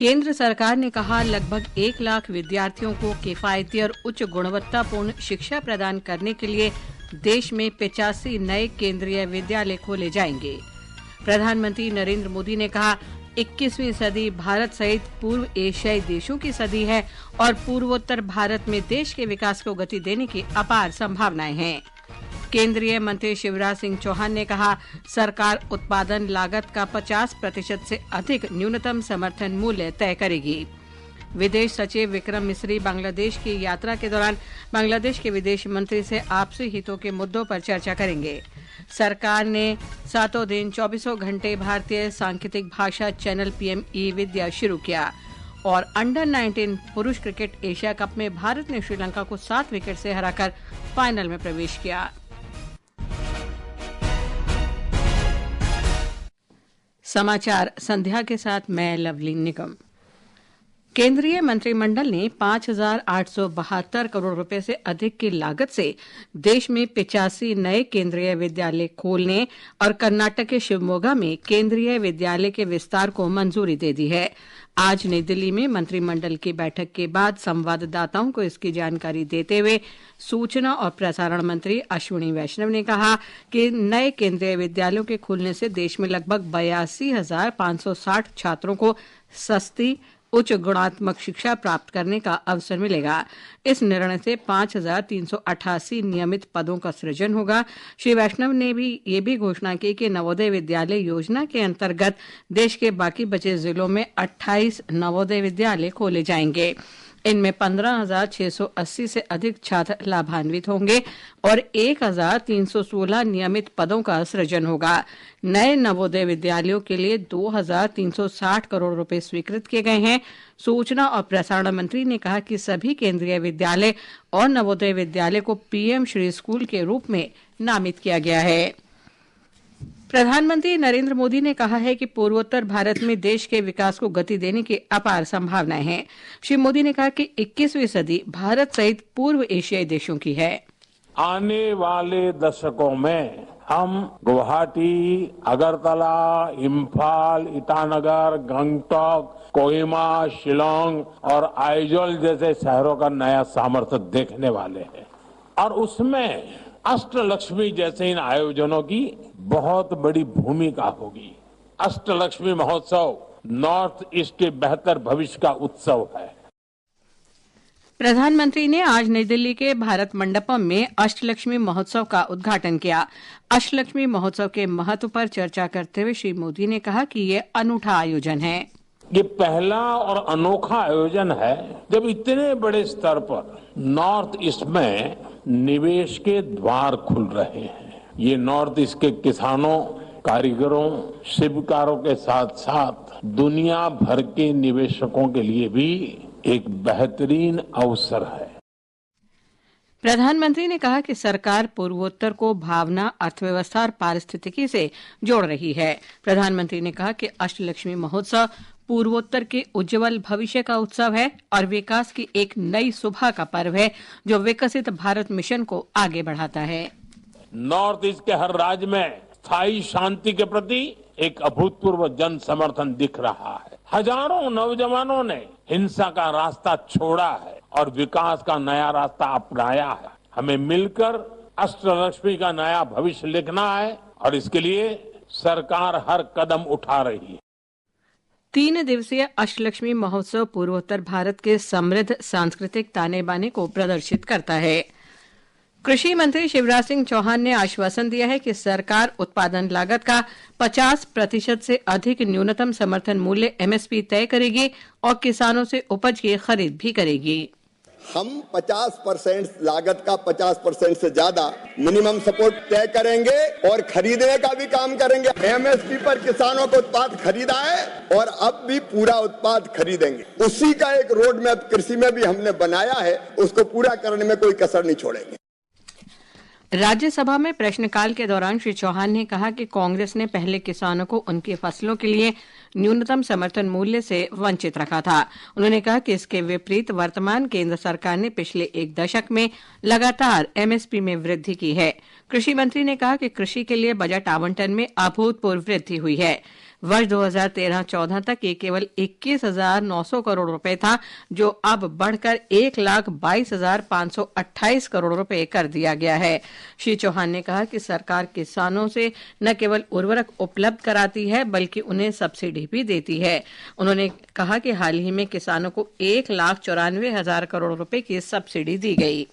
केंद्र सरकार ने कहा लगभग 1 लाख विद्यार्थियों को किफायती और उच्च गुणवत्तापूर्ण शिक्षा प्रदान करने के लिए देश में 85 नए केंद्रीय विद्यालय खोले जाएंगे। प्रधानमंत्री नरेंद्र मोदी ने कहा 21वीं सदी भारत सहित पूर्व एशियाई देशों की सदी है और पूर्वोत्तर भारत में देश के विकास को गति देने की अपार संभावनाएं हैं। केंद्रीय मंत्री शिवराज सिंह चौहान ने कहा सरकार उत्पादन लागत का 50% से अधिक न्यूनतम समर्थन मूल्य तय करेगी। विदेश सचिव विक्रम मिस्री बांग्लादेश की यात्रा के दौरान बांग्लादेश के विदेश मंत्री से आपसी हितों के मुद्दों पर चर्चा करेंगे। सरकार ने 7 दिन 24 घंटे भारतीय सांकेतिक भाषा चैनल पीएम ई विद्या शुरू किया और अंडर 19 पुरुष क्रिकेट एशिया कप में भारत ने श्रीलंका को 7 विकेट से हराकर फाइनल में प्रवेश किया। समाचार संध्या के साथ मैं लवली निगम। केंद्रीय मंत्रिमंडल ने 5,872 करोड़ रुपए से अधिक की लागत से देश में 85 नए केंद्रीय विद्यालय खोलने और कर्नाटक के शिवमोगा में केंद्रीय विद्यालय के विस्तार को मंजूरी दे दी है। आज नई दिल्ली में मंत्रिमंडल की बैठक के बाद संवाददाताओं को इसकी जानकारी देते हुए सूचना और प्रसारण मंत्री अश्विनी वैष्णव ने कहा कि नए केंद्रीय विद्यालयों के खुलने से देश में लगभग 82,560 छात्रों को सस्ती उच्च गुणात्मक शिक्षा प्राप्त करने का अवसर मिलेगा। इस निर्णय से 5,388 नियमित पदों का सृजन होगा। श्री वैष्णव ने ये भी घोषणा की कि नवोदय विद्यालय योजना के अंतर्गत देश के बाकी बचे जिलों में 28 नवोदय विद्यालय खोले जाएंगे। इनमें 15,680 से अधिक छात्र लाभान्वित होंगे और 1,316 नियमित पदों का सृजन होगा। नए नवोदय विद्यालयों के लिए 2,360 करोड़ रुपए स्वीकृत किए गए हैं। सूचना और प्रसारण मंत्री ने कहा कि सभी केंद्रीय विद्यालय और नवोदय विद्यालय को पीएम श्री स्कूल के रूप में नामित किया गया है। प्रधानमंत्री नरेंद्र मोदी ने कहा है कि पूर्वोत्तर भारत में देश के विकास को गति देने की अपार संभावनाएं हैं। श्री मोदी ने कहा कि 21वीं सदी भारत सहित पूर्व एशियाई देशों की है। आने वाले दशकों में हम गुवाहाटी, अगरतला, इम्फाल, ईटानगर, गंगटोक, कोहिमा, शिलोंग और आइजोल जैसे शहरों का नया सामर्थ्य देखने वाले हैं और उसमें अष्टलक्ष्मी जैसे इन आयोजनों की बहुत बड़ी भूमिका होगी। अष्टलक्ष्मी महोत्सव नॉर्थ ईस्ट के बेहतर भविष्य का उत्सव है। प्रधानमंत्री ने आज नई दिल्ली के भारत मंडपम में अष्टलक्ष्मी महोत्सव का उद्घाटन किया। अष्टलक्ष्मी महोत्सव के महत्व पर चर्चा करते हुए श्री मोदी ने कहा कि ये अनूठा आयोजन है। ये पहला और अनोखा आयोजन है जब इतने बड़े स्तर पर नॉर्थ ईस्ट में निवेश के द्वार खुल रहे हैं। ये नॉर्थ ईस्ट के किसानों, कारीगरों, शिल्पकारों के साथ साथ दुनिया भर के निवेशकों के लिए भी एक बेहतरीन अवसर है। प्रधानमंत्री ने कहा कि सरकार पूर्वोत्तर को भावना, अर्थव्यवस्था और पारिस्थितिकी से जोड़ रही है। प्रधानमंत्री ने कहा कि अष्टलक्ष्मी महोत्सव पूर्वोत्तर के उज्जवल भविष्य का उत्सव है और विकास की एक नई सुबह का पर्व है जो विकसित भारत मिशन को आगे बढ़ाता है। नॉर्थ ईस्ट के हर राज्य में स्थायी शांति के प्रति एक अभूतपूर्व जन समर्थन दिख रहा है। हजारों नौजवानों ने हिंसा का रास्ता छोड़ा है और विकास का नया रास्ता अपनाया है। हमें मिलकर अष्टलक्ष्मी का नया भविष्य लिखना है और इसके लिए सरकार हर कदम उठा रही है। 3 दिवसीय अष्टलक्ष्मी महोत्सव पूर्वोत्तर भारत के समृद्ध सांस्कृतिक ताने बाने को प्रदर्शित करता है। कृषि मंत्री शिवराज सिंह चौहान ने आश्वासन दिया है कि सरकार उत्पादन लागत का 50% से अधिक न्यूनतम समर्थन मूल्य एमएसपी तय करेगी और किसानों से उपज की खरीद भी करेगी। हम 50% लागत का 50% से ज्यादा मिनिमम सपोर्ट तय करेंगे और खरीदने का भी काम करेंगे। एमएसपी पर किसानों को उत्पाद खरीदा है और अब भी पूरा उत्पाद खरीदेंगे। उसी का एक रोड मैप कृषि में भी हमने बनाया है, उसको पूरा करने में कोई कसर नहीं छोड़ेंगे। राज्यसभा में प्रश्नकाल के दौरान श्री चौहान ने कहा कि कांग्रेस ने पहले किसानों को उनकी फसलों के लिए न्यूनतम समर्थन मूल्य से वंचित रखा था। उन्होंने कहा कि इसके विपरीत वर्तमान केंद्र सरकार ने पिछले 1 दशक में लगातार एमएसपी में वृद्धि की है। कृषि मंत्री ने कहा कि कृषि के लिए बजट आवंटन में अभूतपूर्व वृद्धि हुई है। वर्ष 2013-14 तक ये केवल 21,900 करोड़ रुपए था, जो अब बढ़कर 1,22,528 करोड़ रुपए कर दिया गया है। श्री चौहान ने कहा कि सरकार किसानों से न केवल उर्वरक उपलब्ध कराती है बल्कि उन्हें सब्सिडी भी देती है। उन्होंने कहा कि हाल ही में किसानों को 1,94,000 करोड़ रुपए की सब्सिडी दी गई।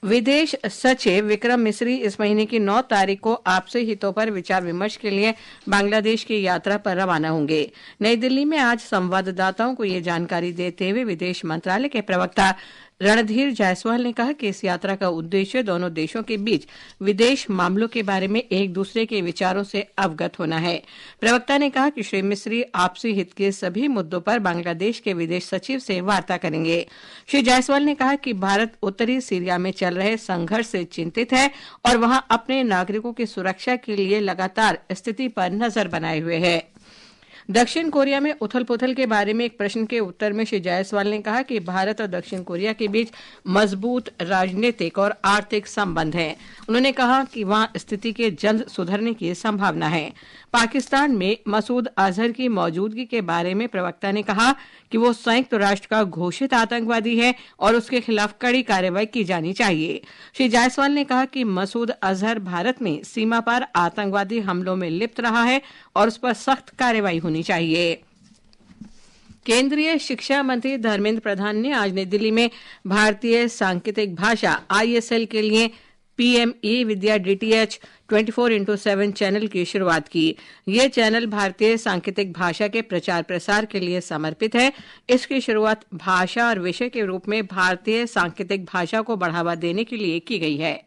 विदेश सचिव विक्रम मिस्री इस महीने की 9 तारीख को आपसी हितों पर विचार विमर्श के लिए बांग्लादेश की यात्रा पर रवाना होंगे। नई दिल्ली में आज संवाददाताओं को ये जानकारी देते हुए विदेश मंत्रालय के प्रवक्ता रणधीर जायसवाल ने कहा कि इस यात्रा का उद्देश्य दोनों देशों के बीच विदेश मामलों के बारे में एक दूसरे के विचारों से अवगत होना है। प्रवक्ता ने कहा कि श्री मिस्री आपसी हित के सभी मुद्दों पर बांग्लादेश के विदेश सचिव से वार्ता करेंगे। श्री जायसवाल ने कहा कि भारत उत्तरी सीरिया में चल रहे संघर्ष से चिंतित है और वहां अपने नागरिकों की सुरक्षा के लिए लगातार स्थिति पर नजर बनाए हुए है। दक्षिण कोरिया में उथल-पुथल के बारे में एक प्रश्न के उत्तर में श्री जायसवाल ने कहा कि भारत और दक्षिण कोरिया के बीच मजबूत राजनीतिक और आर्थिक संबंध हैं। उन्होंने कहा कि वहां स्थिति के जल्द सुधरने की संभावना है। पाकिस्तान में मसूद अजहर की मौजूदगी के बारे में प्रवक्ता ने कहा कि वो संयुक्त राष्ट्र का घोषित आतंकवादी है और उसके खिलाफ कड़ी कार्रवाई की जानी चाहिए। श्री जायसवाल ने कहा कि मसूद अजहर भारत में सीमा पार आतंकवादी हमलों में लिप्त रहा है और उस पर सख्त कार्रवाई होनी चाहिए। केंद्रीय शिक्षा मंत्री धर्मेंद्र प्रधान ने आज नई दिल्ली में भारतीय सांकेतिक भाषा ISL के लिए PME विद्या DTH 24/7 चैनल की शुरुआत की। ये चैनल भारतीय सांकेतिक भाषा के प्रचार प्रसार के लिए समर्पित है। इसकी शुरुआत भाषा और विषय के रूप में भारतीय सांकेतिक भाषा को बढ़ावा देने के लिए की गई है।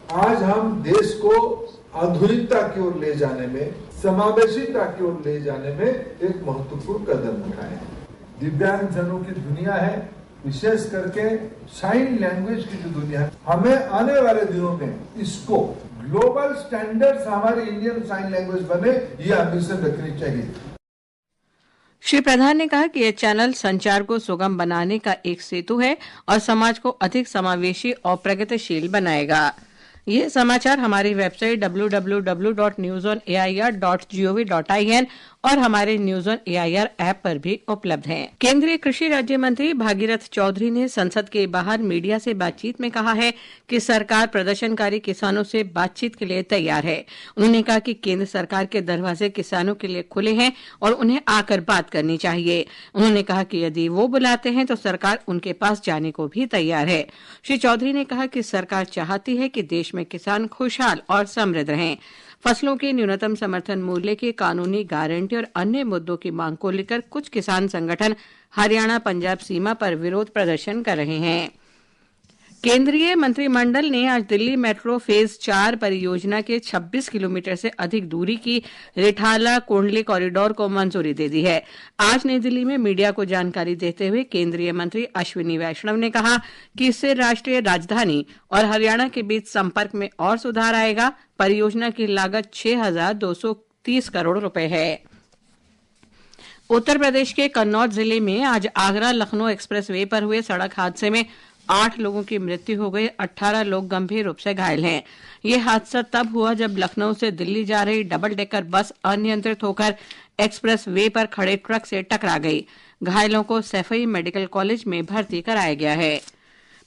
आज हम देश को आधुनिकता की ओर ले जाने में, समावेशिता की ओर ले जाने में एक महत्वपूर्ण कदम उठाए हैं। दिव्यांगजनों की दुनिया है, विशेष करके साइन लैंग्वेज की जो दुनिया है, हमें आने वाले दिनों में इसको ग्लोबल स्टैंडर्ड्स हमारे इंडियन साइन लैंग्वेज बने, ये एम्बिशन रखनी चाहिए। श्री प्रधान ने कहा कि यह चैनल संचार को सुगम बनाने का एक सेतु है और समाज को अधिक समावेशी और प्रगतिशील बनाएगा। ये समाचार हमारी वेबसाइट www.newsonair.gov.in और हमारे न्यूज ऑन AIR ऐप पर भी उपलब्ध हैं। केंद्रीय कृषि राज्य मंत्री भागीरथ चौधरी ने संसद के बाहर मीडिया से बातचीत में कहा है कि सरकार प्रदर्शनकारी किसानों से बातचीत के लिए तैयार है। उन्होंने कहा कि केंद्र सरकार के दरवाजे किसानों के लिए खुले हैं और उन्हें आकर बात करनी चाहिए। उन्होंने कहा कि यदि वो बुलाते हैं तो सरकार उनके पास जाने को भी तैयार है। श्री चौधरी ने कहा कि सरकार चाहती है कि देश में किसान खुशहाल और समृद्ध रहें। फसलों के न्यूनतम समर्थन मूल्य की कानूनी गारंटी और अन्य मुद्दों की मांग को लेकर कुछ किसान संगठन हरियाणा पंजाब सीमा पर विरोध प्रदर्शन कर रहे हैं। केंद्रीय मंत्रिमंडल ने आज दिल्ली मेट्रो फेज 4 परियोजना के 26 किलोमीटर से अधिक दूरी की रिठाला कोंडली कॉरिडोर को मंजूरी दे दी है। आज नई दिल्ली में मीडिया को जानकारी देते हुए केंद्रीय मंत्री अश्विनी वैष्णव ने कहा कि इससे राष्ट्रीय राजधानी और हरियाणा के बीच संपर्क में और सुधार आएगा। परियोजना की लागत 6,230 करोड़ रुपए है। उत्तर प्रदेश के कन्नौज जिले में आज आगरा लखनऊ एक्सप्रेस वे पर हुए सड़क हादसे में 8 लोगों की मृत्यु हो गई, 18 लोग गंभीर रूप से घायल हैं। ये हादसा तब हुआ जब लखनऊ से दिल्ली जा रही डबल डेकर बस अनियंत्रित होकर एक्सप्रेस वे पर खड़े ट्रक से टकरा गई। घायलों को सैफई मेडिकल कॉलेज में भर्ती कराया गया है।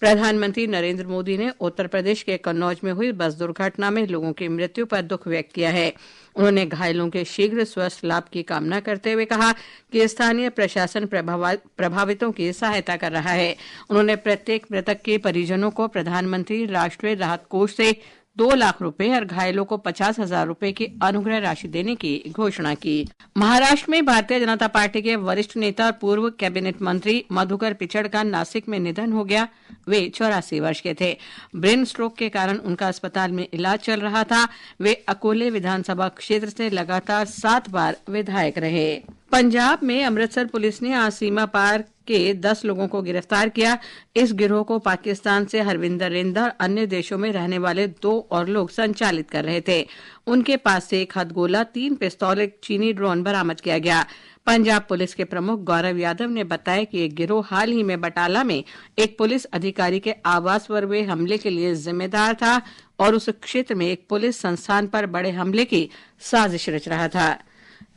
प्रधानमंत्री नरेंद्र मोदी ने उत्तर प्रदेश के कन्नौज में हुई बस दुर्घटना में लोगों की मृत्यु पर दुख व्यक्त किया है। उन्होंने घायलों के शीघ्र स्वस्थ लाभ की कामना करते हुए कहा कि स्थानीय प्रशासन प्रभावितों की सहायता कर रहा है। उन्होंने प्रत्येक मृतक के परिजनों को प्रधानमंत्री राष्ट्रीय राहत कोष से 2 लाख रुपए और घायलों को 50,000 रुपए की अनुग्रह राशि देने की घोषणा की। महाराष्ट्र में भारतीय जनता पार्टी के वरिष्ठ नेता और पूर्व कैबिनेट मंत्री मधुकर पिचड़ का नासिक में निधन हो गया। वे 84 वर्ष के थे। ब्रेन स्ट्रोक के कारण उनका अस्पताल में इलाज चल रहा था। वे अकोले विधानसभा क्षेत्र से लगातार 7 बार विधायक रहे। पंजाब में अमृतसर पुलिस ने आज सीमा पार के 10 लोगों को गिरफ्तार किया। इस गिरोह को पाकिस्तान से हरविंदर रिंदा और अन्य देशों में रहने वाले 2 और लोग संचालित कर रहे थे। उनके पास से 1 हथगोला, 3 पिस्तौल, एक चीनी ड्रोन बरामद किया गया। पंजाब पुलिस के प्रमुख गौरव यादव ने बताया कि एक गिरोह हाल ही में बटाला में एक पुलिस अधिकारी के आवास पर हुए हमले के लिए जिम्मेदार था और उस क्षेत्र में एक पुलिस संस्थान पर बड़े हमले की साजिश रच रहा था।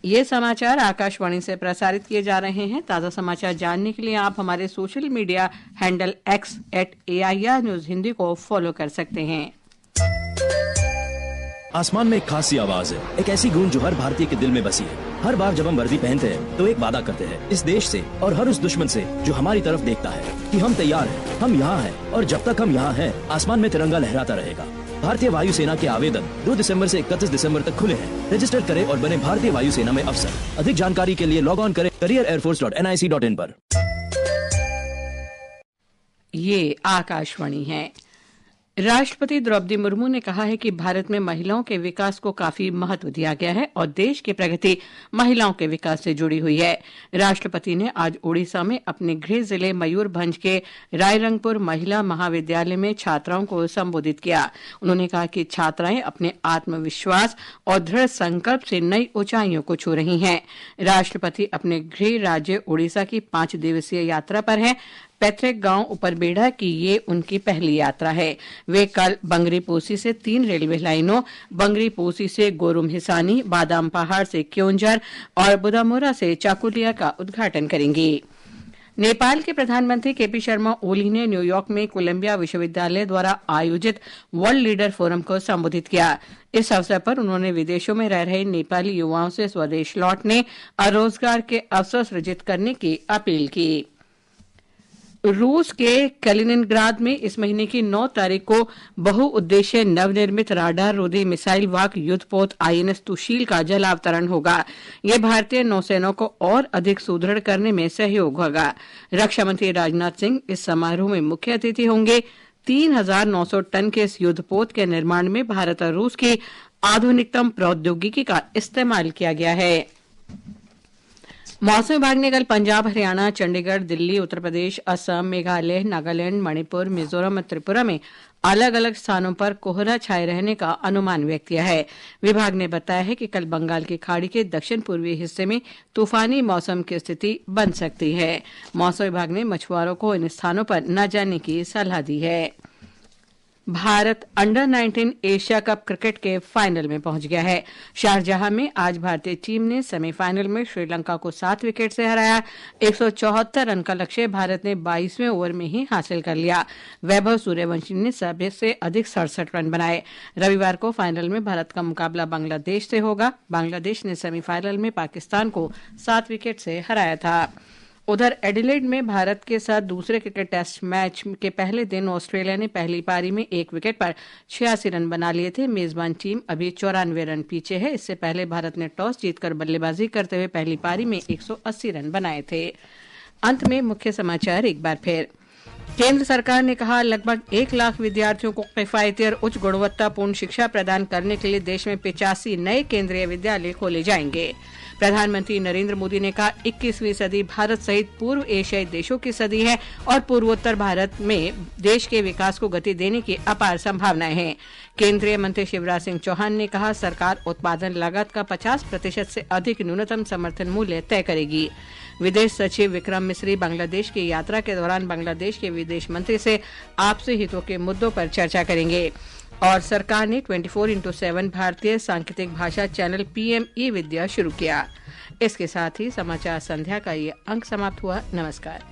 ये समाचार आकाशवाणी से प्रसारित किए जा रहे हैं। ताज़ा समाचार जानने के लिए आप हमारे social media handle @AIR news Hindi को फॉलो कर सकते हैं। आसमान में एक खास सी आवाज है, एक ऐसी गूंज जो हर भारतीय के दिल में बसी है। हर बार जब हम वर्दी पहनते हैं तो एक वादा करते हैं इस देश से और हर उस दुश्मन से जो हमारी तरफ देखता है कि हम तैयार हैं, हम यहाँ हैं और जब तक हम यहाँ हैं आसमान में तिरंगा लहराता रहेगा। भारतीय वायुसेना के आवेदन 2 दिसंबर से 31 दिसंबर तक खुले हैं। रजिस्टर करें और बने भारतीय वायुसेना में अफसर। अधिक जानकारी के लिए लॉग ऑन करें careerairforce.nic.in पर। ये आकाशवाणी है। राष्ट्रपति द्रौपदी मुर्मू ने कहा है कि भारत में महिलाओं के विकास को काफी महत्व दिया गया है और देश की प्रगति महिलाओं के विकास से जुड़ी हुई है। राष्ट्रपति ने आज ओडिशा में अपने गृह जिले मयूरभंज के रायरंगपुर महिला महाविद्यालय में छात्राओं को संबोधित किया। उन्होंने कहा कि छात्राएं अपने आत्मविश्वास और दृढ़ संकल्प से नई ऊंचाइयों को छू रही हैं। राष्ट्रपति अपने गृह राज्य ओडिशा की 5 दिवसीय यात्रा पर हैं। पैतृक गांव उपरबेड़ा की ये उनकी पहली यात्रा है। वे कल बंगरीपोसी से 3 रेलवे लाइनों, बंगरीपोसी से गोरुम हिसानी, बादाम पहाड़ से क्योंझर और बुदामोरा से चाकुलिया का उद्घाटन करेंगी। नेपाल के प्रधानमंत्री केपी शर्मा ओली ने न्यूयॉर्क में कोलंबिया विश्वविद्यालय द्वारा आयोजित वर्ल्ड लीडर फोरम को संबोधित किया। इस अवसर पर उन्होंने विदेशों में रह रहे नेपाली युवाओं से स्वदेश लौटने और रोजगार के अवसर सृजित करने की अपील की। रूस के कैलिनिनग्राद में इस महीने की 9 तारीख को बहुउद्देश्य नवनिर्मित राडार रोधी मिसाइल वाहक युद्धपोत INS तुशील का जलावतरण होगा। यह भारतीय नौसेना को और अधिक सुदृढ़ करने में सहयोग होगा। रक्षा मंत्री राजनाथ सिंह इस समारोह में मुख्य अतिथि होंगे। 3900 टन के इस युद्धपोत के निर्माण में भारत और रूस की आधुनिकतम प्रौद्योगिकी का इस्तेमाल किया गया है। मौसम विभाग ने कल पंजाब, हरियाणा, चंडीगढ़, दिल्ली, उत्तर प्रदेश, असम, मेघालय, नागालैंड, मणिपुर, मिजोरम और त्रिपुरा में अलग अलग स्थानों पर कोहरा छाए रहने का अनुमान व्यक्त किया है। विभाग ने बताया है कि कल बंगाल की खाड़ी के दक्षिण पूर्वी हिस्से में तूफानी मौसम की स्थिति बन सकती है। मौसम विभाग ने मछुआरों को इन स्थानों पर न जाने की सलाह दी है। Bharat under-19 Asia cup cricket के फाइनल में पहुंच गया है। शारजाह में आज भारतीय टीम ने सेमीफाइनल में श्रीलंका को 7 विकेट से हराया। 174 रन का लक्ष्य भारत ने 22वें ओवर में ही हासिल कर लिया। वैभव सूर्यवंशी ने सबसे अधिक 67 रन बनाए। रविवार को फाइनल में भारत का मुकाबला बांग्लादेश से होगा। बांग्लादेश ने सेमीफाइनल में पाकिस्तान को 7 विकेट से हराया था। उधर एडिलेड में भारत के साथ दूसरे क्रिकेट टेस्ट मैच के पहले दिन ऑस्ट्रेलिया ने पहली पारी में 1 विकेट पर 86 रन बना लिए थे। मेजबान टीम अभी 94 रन पीछे है। इससे पहले भारत ने टॉस जीतकर बल्लेबाजी करते हुए पहली पारी में 180 रन बनाए थे। अंत में मुख्य समाचार एक बार फिर। केंद्र सरकार ने कहा लगभग 1 लाख विद्यार्थियों को किफायती और उच्च गुणवत्तापूर्ण शिक्षा प्रदान करने के लिए देश में 85 नए केंद्रीय विद्यालय खोले जाएंगे। प्रधानमंत्री नरेंद्र मोदी ने कहा 21वीं सदी भारत सहित पूर्व एशियाई देशों की सदी है और पूर्वोत्तर भारत में देश के विकास को गति देने की अपार संभावनाएं हैं। केंद्रीय मंत्री शिवराज सिंह चौहान ने कहा सरकार उत्पादन लागत का 50% से अधिक न्यूनतम समर्थन मूल्य तय करेगी। विदेश सचिव विक्रम मिस्री बांग्लादेश की यात्रा के दौरान बांग्लादेश के विदेश मंत्री से आपसी हितों के मुद्दों पर चर्चा करेंगे। और सरकार ने 24/7 भारतीय सांकेतिक भाषा चैनल PM ई विद्या शुरू किया। इसके साथ ही समाचार संध्या का ये अंक समाप्त हुआ। नमस्कार।